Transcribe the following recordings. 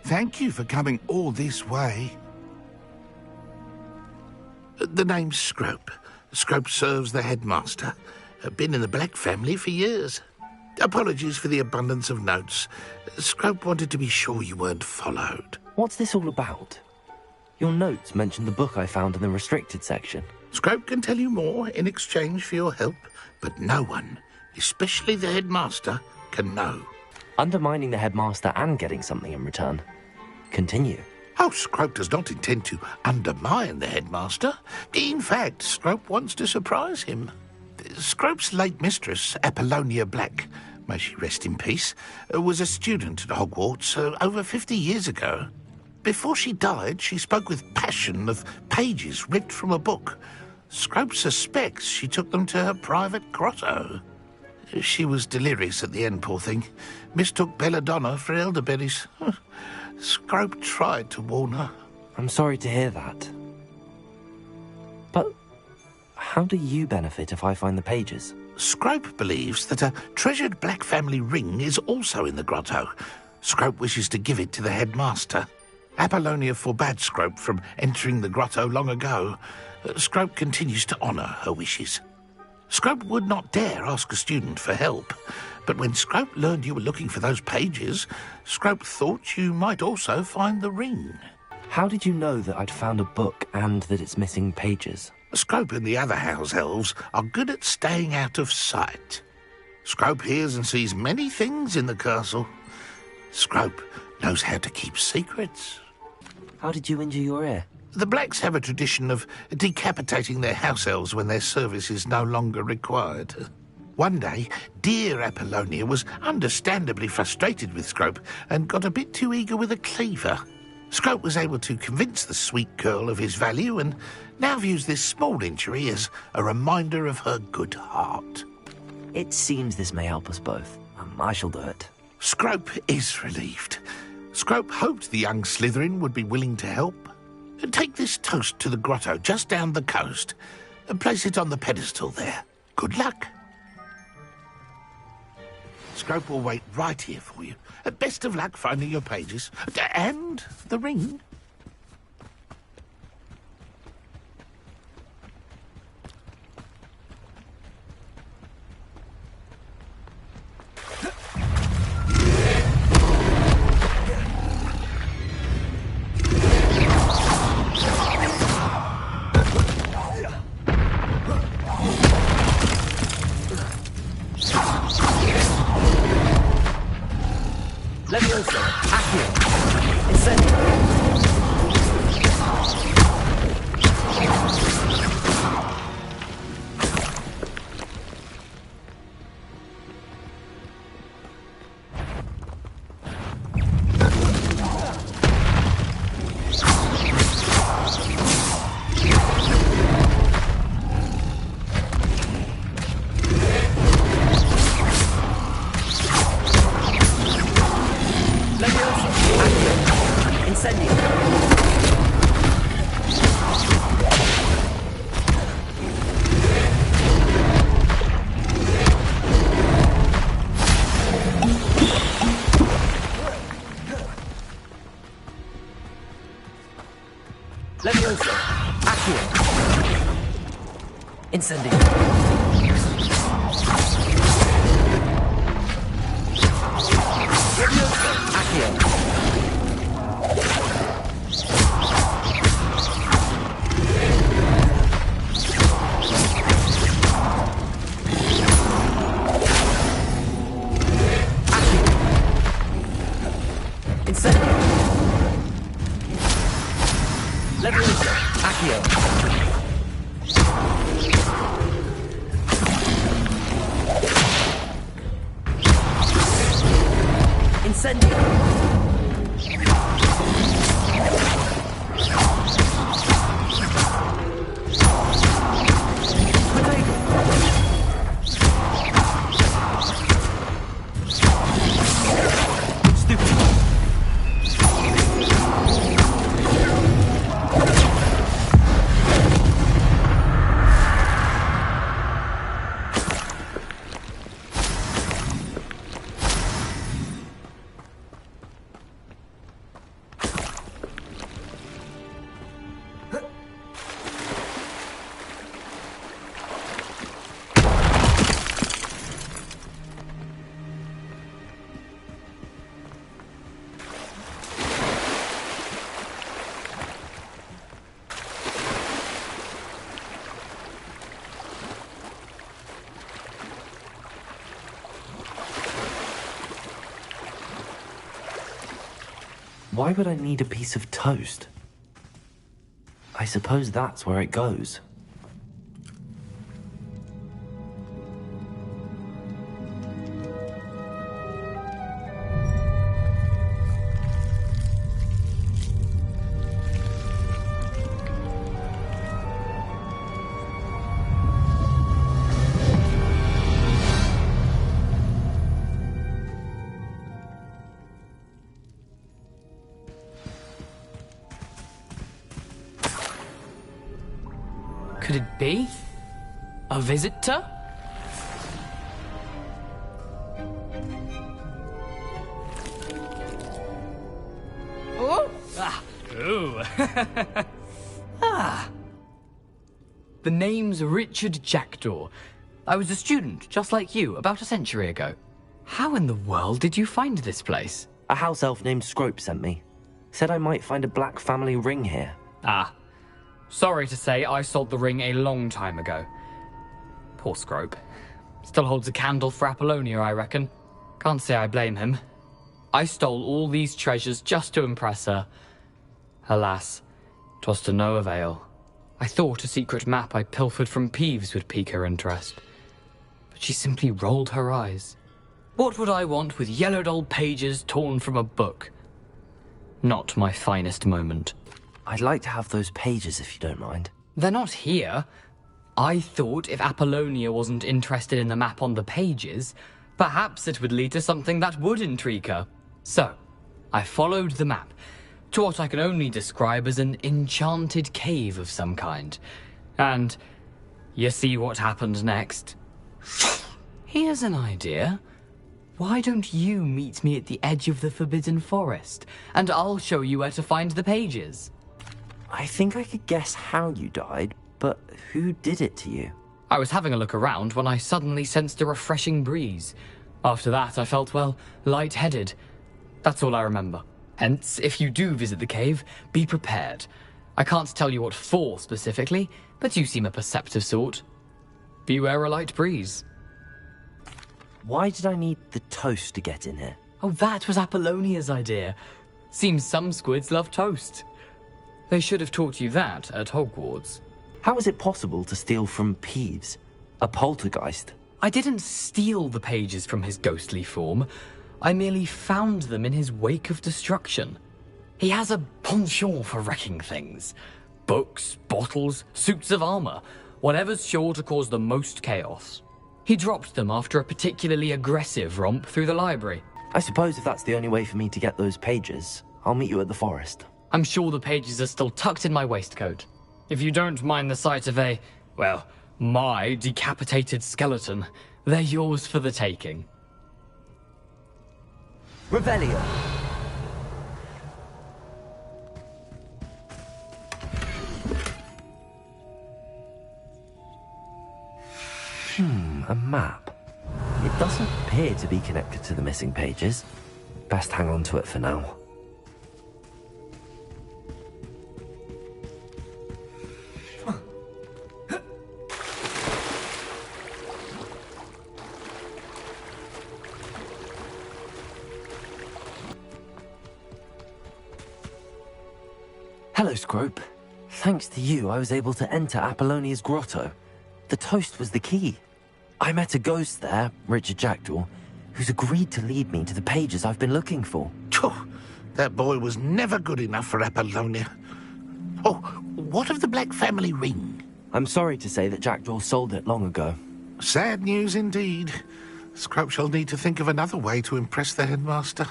Thank you for coming all this way. The name's Scrope. Scrope serves the headmaster. Been in the Black family for years. Apologies for the abundance of notes. Scrope wanted to be sure you weren't followed. What's this all about? Your notes mentioned the book I found in the restricted section. Scrope can tell you more in exchange for your help, but no one, especially the headmaster, can know. Undermining the headmaster and getting something in return. Continue. Oh, Scrope does not intend to undermine the headmaster. In fact, Scrope wants to surprise him. Scrope's late mistress, Apollonia Black, may she rest in peace, was a student at Hogwarts over 50 years ago. Before she died, she spoke with passion of pages ripped from a book. Scrope suspects she took them to her private grotto. She was delirious at the end, poor thing. Mistook belladonna for elderberries. Scrope tried to warn her. I'm sorry to hear that. But how do you benefit if I find the pages? Scrope believes that a treasured Black family ring is also in the grotto. Scrope wishes to give it to the headmaster. Apollonia forbade Scrope from entering the grotto long ago. Scrope continues to honour her wishes. Scrope would not dare ask a student for help, but when Scrope learned you were looking for those pages, Scrope thought you might also find the ring. How did you know that I'd found a book and that it's missing pages? Scrope and the other house elves are good at staying out of sight. Scrope hears and sees many things in the castle. Scrope knows how to keep secrets. How did you injure your ear? The Blacks have a tradition of decapitating their house elves when their service is no longer required. One day, dear Apollonia was understandably frustrated with Scrope and got a bit too eager with a cleaver. Scrope was able to convince the sweet girl of his value and now views this small injury as a reminder of her good heart. It seems this may help us both. I shall do it. Scrope is relieved. Scrope hoped the young Slytherin would be willing to help. Take this toast to the grotto just down the coast and place it on the pedestal there. Good luck. Scrope will wait right here for you. Best of luck finding your pages. And the ring. Leviosa, Accio, Incendio. Leviosa, Accio, Incendio. Leviosa, Accio. Leviosa, Accio. Incendio. Why would I need a piece of toast? I suppose that's where it goes. Could it be? A visitor? Oh! Ah! Ooh! Ah! The name's Richard Jackdaw. I was a student, just like you, about a century ago. How in the world did you find this place? A house elf named Scrope sent me. Said I might find a black family ring here. Ah. Sorry to say, I sold the ring a long time ago. Poor Scrope. Still holds a candle for Apollonia, I reckon. Can't say I blame him. I stole all these treasures just to impress her. Alas, 'twas to no avail. I thought a secret map I pilfered from Peeves would pique her interest. But she simply rolled her eyes. What would I want with yellowed old pages torn from a book? Not my finest moment. I'd like to have those pages if you don't mind. They're not here. I thought if Apollonia wasn't interested in the map on the pages, perhaps it would lead to something that would intrigue her. So, I followed the map to what I can only describe as an enchanted cave of some kind. And you see what happened next? Here's an idea. Why don't you meet me at the edge of the Forbidden Forest, and I'll show you where to find the pages? I think I could guess how you died, but who did it to you? I was having a look around when I suddenly sensed a refreshing breeze. After that, I felt, well, lightheaded. That's all I remember. Hence, if you do visit the cave, be prepared. I can't tell you what for specifically, but you seem a perceptive sort. Beware a light breeze. Why did I need the toast to get in here? Oh, that was Apollonia's idea. Seems some squids love toast. They should have taught you that at Hogwarts. How is it possible to steal from Peeves, a poltergeist? I didn't steal the pages from his ghostly form. I merely found them in his wake of destruction. He has a penchant for wrecking things. Books, bottles, suits of armor, whatever's sure to cause the most chaos. He dropped them after a particularly aggressive romp through the library. I suppose if that's the only way for me to get those pages, I'll meet you at the forest. I'm sure the pages are still tucked in my waistcoat. If you don't mind the sight of my decapitated skeleton, they're yours for the taking. Revelio! A map. It doesn't appear to be connected to the missing pages. Best hang on to it for now. Hello, Scrope. Thanks to you, I was able to enter Apollonia's grotto. The toast was the key. I met a ghost there, Richard Jackdaw, who's agreed to lead me to the pages I've been looking for. That boy was never good enough for Apollonia. Oh, what of the Black family ring? I'm sorry to say that Jackdaw sold it long ago. Sad news indeed. Scrope shall need to think of another way to impress the headmaster.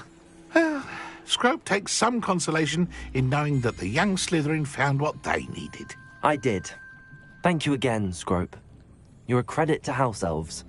Well, Scrope takes some consolation in knowing that the young Slytherin found what they needed. I did. Thank you again, Scrope. You're a credit to house elves.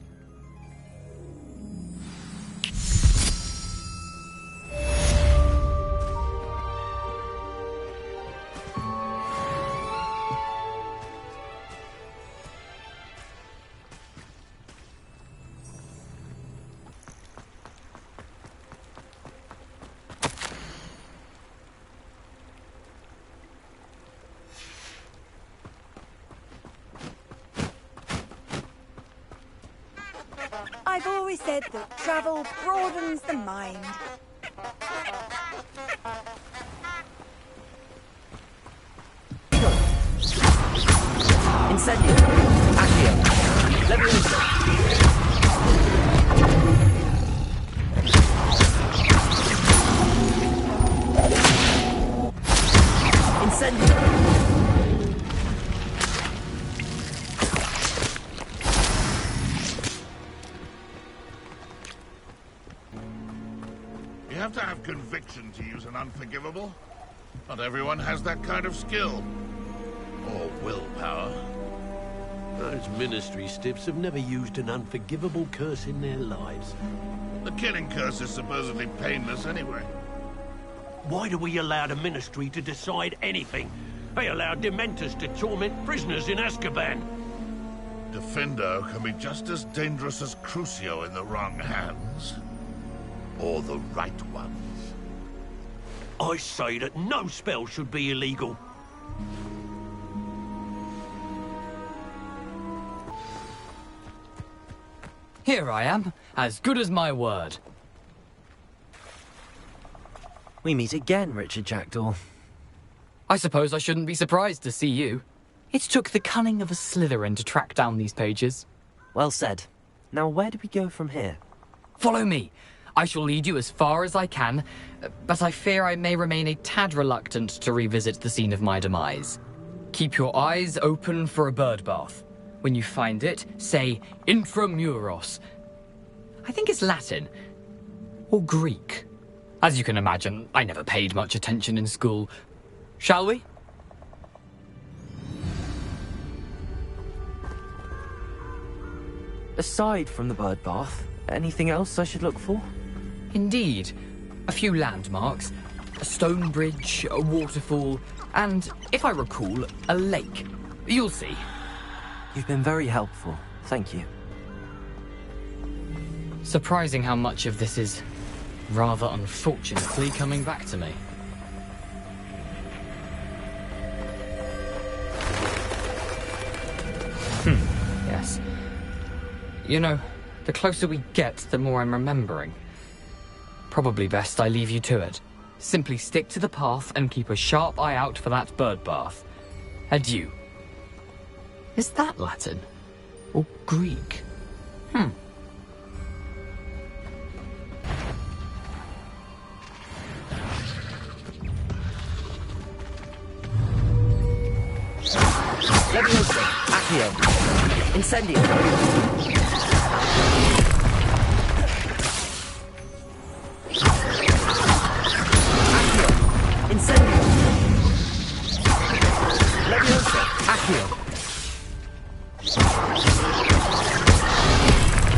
I've always said that travel broadens the mind. Incendio. Accio. Levioso. Incendio. You have to have conviction to use an unforgivable. Not everyone has that kind of skill. Or willpower. Those ministry stiffs have never used an unforgivable curse in their lives. The killing curse is supposedly painless anyway. Why do we allow the ministry to decide anything? They allow dementors to torment prisoners in Azkaban. Defendo can be just as dangerous as Crucio in the wrong hands. Or the right ones. I say that no spell should be illegal. Here I am, as good as my word. We meet again, Richard Jackdaw. I suppose I shouldn't be surprised to see you. It took the cunning of a Slytherin to track down these pages. Well said. Now where do we go from here? Follow me. I shall lead you as far as I can, but I fear I may remain a tad reluctant to revisit the scene of my demise. Keep your eyes open for a bird bath. When you find it, say intramuros. I think it's Latin. Or Greek. As you can imagine, I never paid much attention in school. Shall we? Aside from the bird bath, anything else I should look for? Indeed. A few landmarks, a stone bridge, a waterfall, and, if I recall, a lake. You'll see. You've been very helpful. Thank you. Surprising how much of this is, rather unfortunately, coming back to me. Yes. You know, the closer we get, the more I'm remembering. Probably best I leave you to it. Simply stick to the path and keep a sharp eye out for that bird bath. Adieu. Is that Latin? Or Greek? Levioso. Accio. Incendio. Incendio. Levioso. Accio.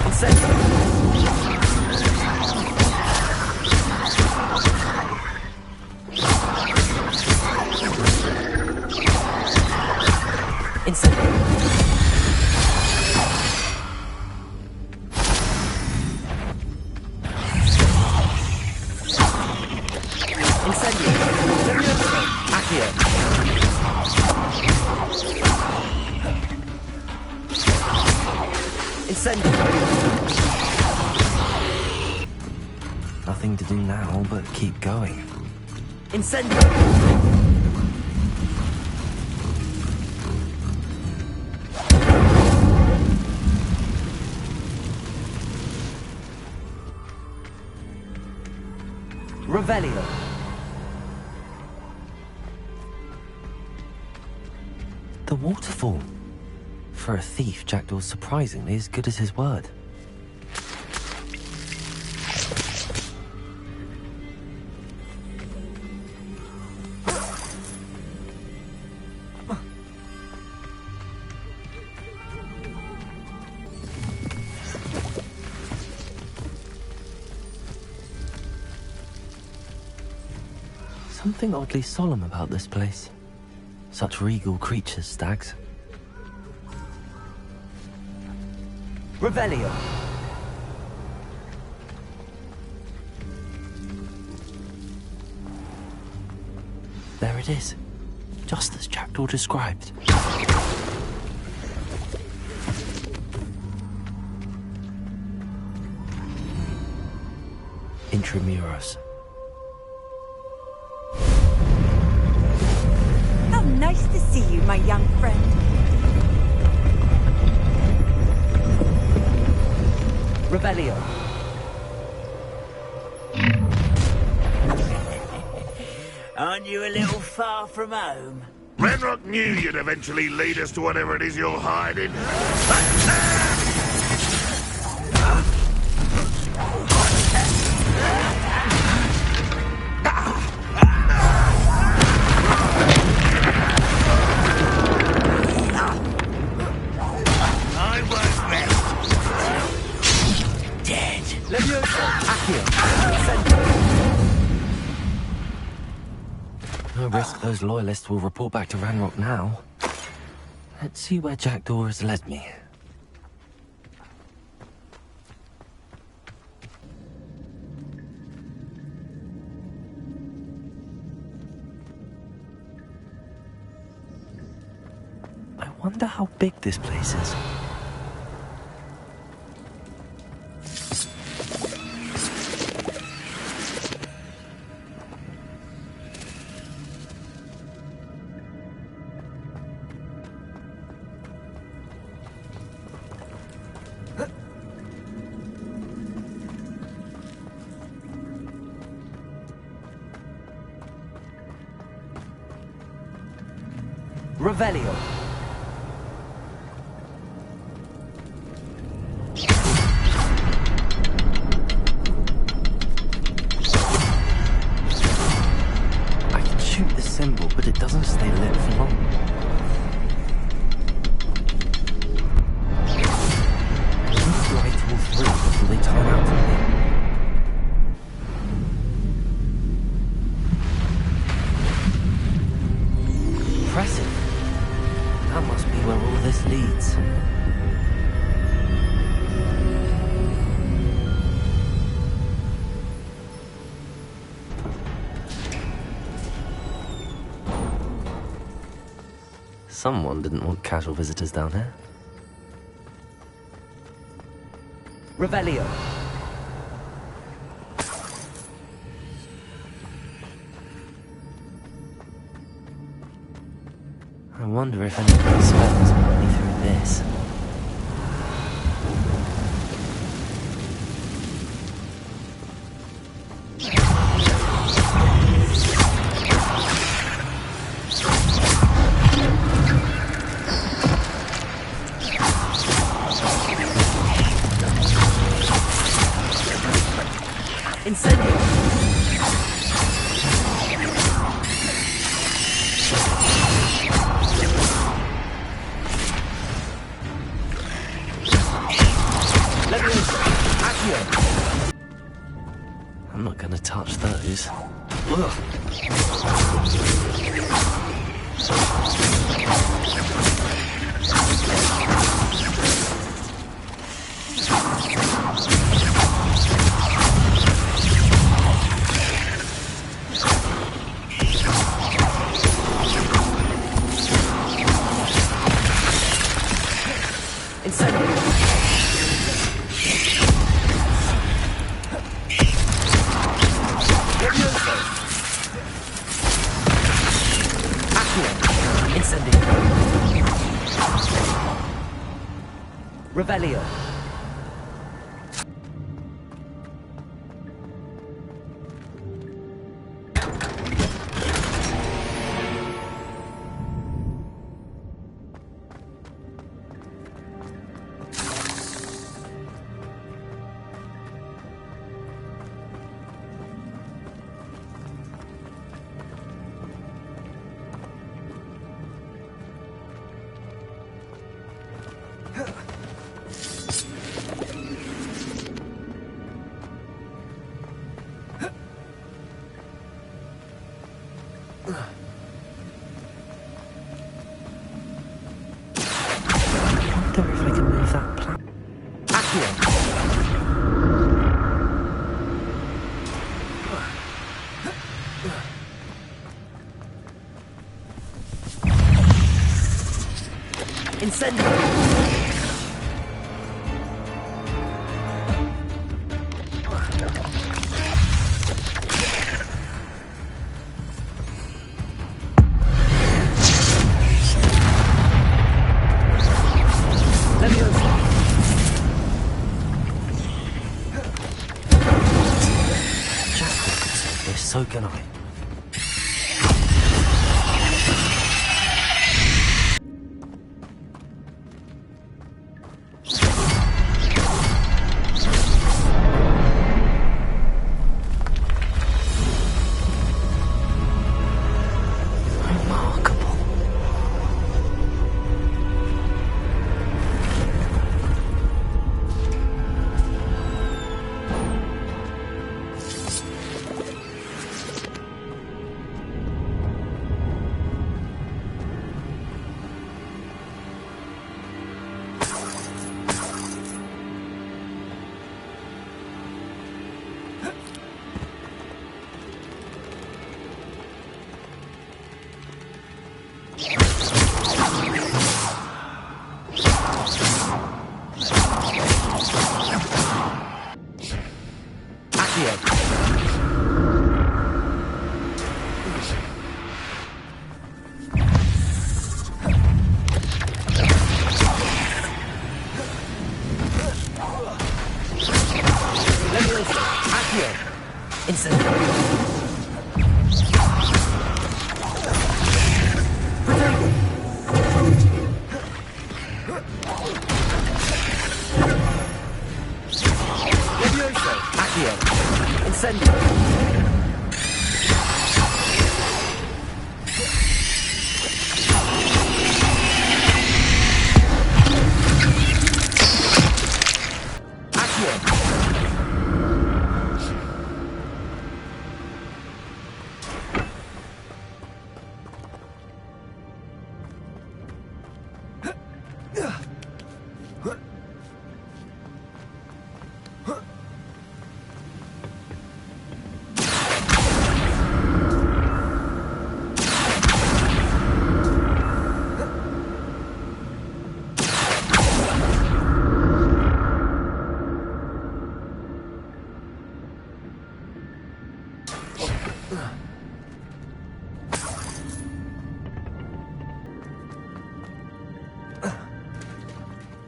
Incendio. Incendio. Incendio. Levioso. Accio. Incendio. Nothing to do now but keep going. Incendio. Revelio. The waterfall. For a thief, Jackdaw's surprisingly as good as his word. Something oddly solemn about this place. Such regal creatures, stags. Revelio. There it is. Just as Jackdaw described. Intramuros. How nice to see you, my young friend. Revelio. Aren't you a little far from home? Ranrock knew you'd eventually lead us to whatever it is you're hiding. I won't rest. Dead. Levioso. Accio. No risk those loyalists will report back to Ranrock now. Let's see where Jackdaw has led me. I wonder how big this place is. Revelio. I can shoot the symbol, but it doesn't stay lit for long. I need to light all three before they turn out on me. Impressive. That must be where all this leads. Someone didn't want casual visitors down here. Revelio. I wonder if anyone expects to put me through this. Incendio! I'm not gonna touch those. Ugh. Revelio. I wonder if I can move that plant. Incendio! so can I.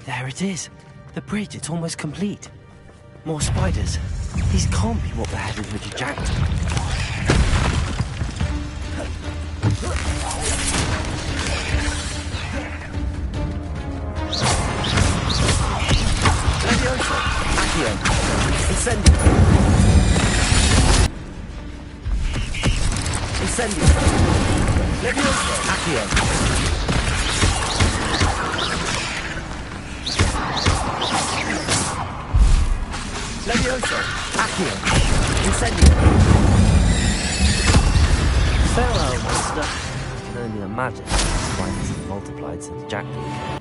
There it is. The bridge, it's almost complete. More spiders. These can't be what the Headless Richard Jackdaw. Leviosa! Accio! Incendio! Incendio! Leviosa! Accio! Leviosa! Accio! Incendio! Farewell, monster. I can only imagine why this has multiplied since Jackdaw.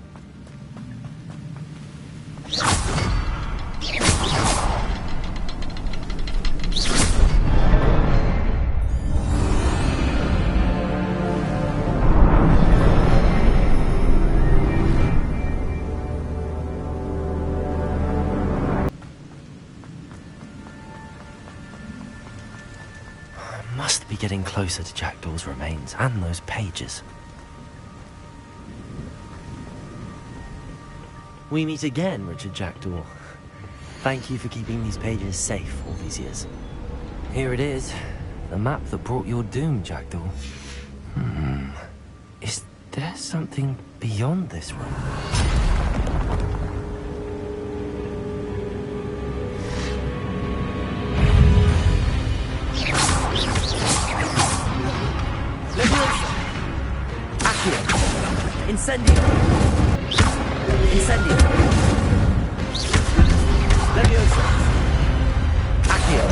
Must be getting closer to Jackdaw's remains and those pages. We meet again, Richard Jackdaw. Thank you for keeping these pages safe all these years. Here it is, the map that brought your doom, Jackdaw. Is there something beyond this room? Incendio! Incendio! Leviosa! Accio!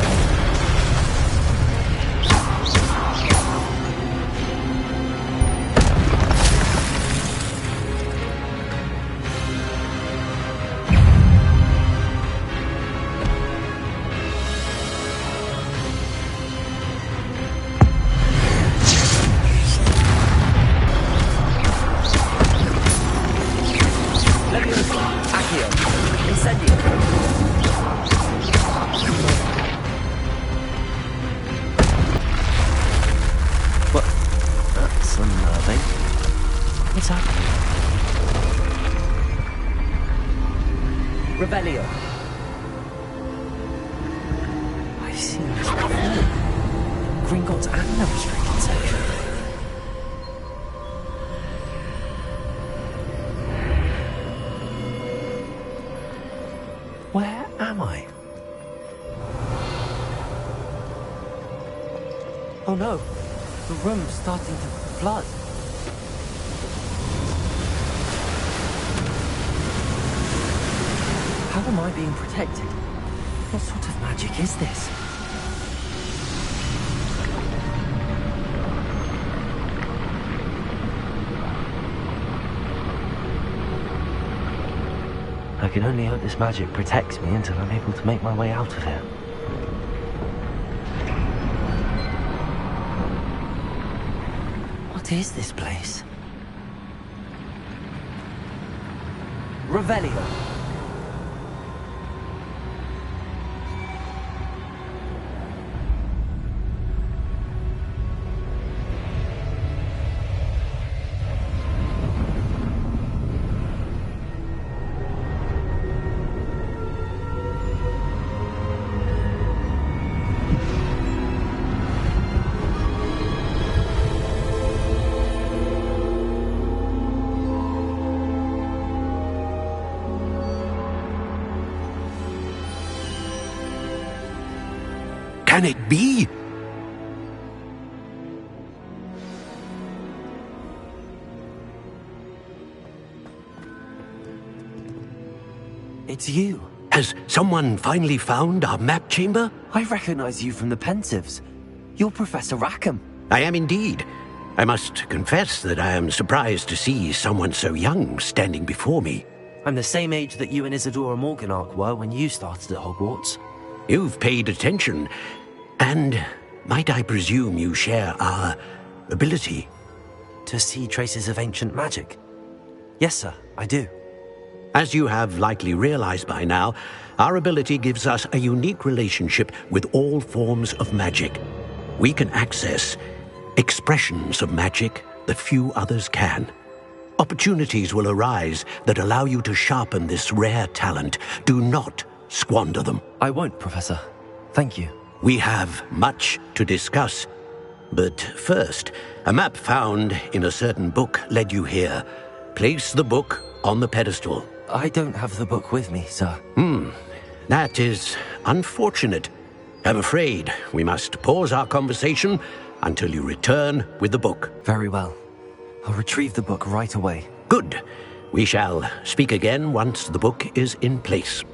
Revelio. I've seen this before. Gringotts and the restricted section. Where am I? Oh no, the room's starting to flood. How am I being protected? What sort of magic is this? I can only hope this magic protects me until I'm able to make my way out of here. What is this place? Revelio. Can it be? It's you. Has someone finally found our map chamber? I recognize you from the Pensives. You're Professor Rackham. I am indeed. I must confess that I am surprised to see someone so young standing before me. I'm the same age that you and Isadora Morganach were when you started at Hogwarts. You've paid attention, and might I presume you share our ability? To see traces of ancient magic? Yes, sir, I do. As you have likely realized by now, our ability gives us a unique relationship with all forms of magic. We can access expressions of magic that few others can. Opportunities will arise that allow you to sharpen this rare talent. Do not squander them. I won't, Professor. Thank you. We have much to discuss. But first, a map found in a certain book led you here. Place the book on the pedestal. I don't have the book with me, sir. That is unfortunate. I'm afraid we must pause our conversation until you return with the book. Very well. I'll retrieve the book right away. Good. We shall speak again once the book is in place.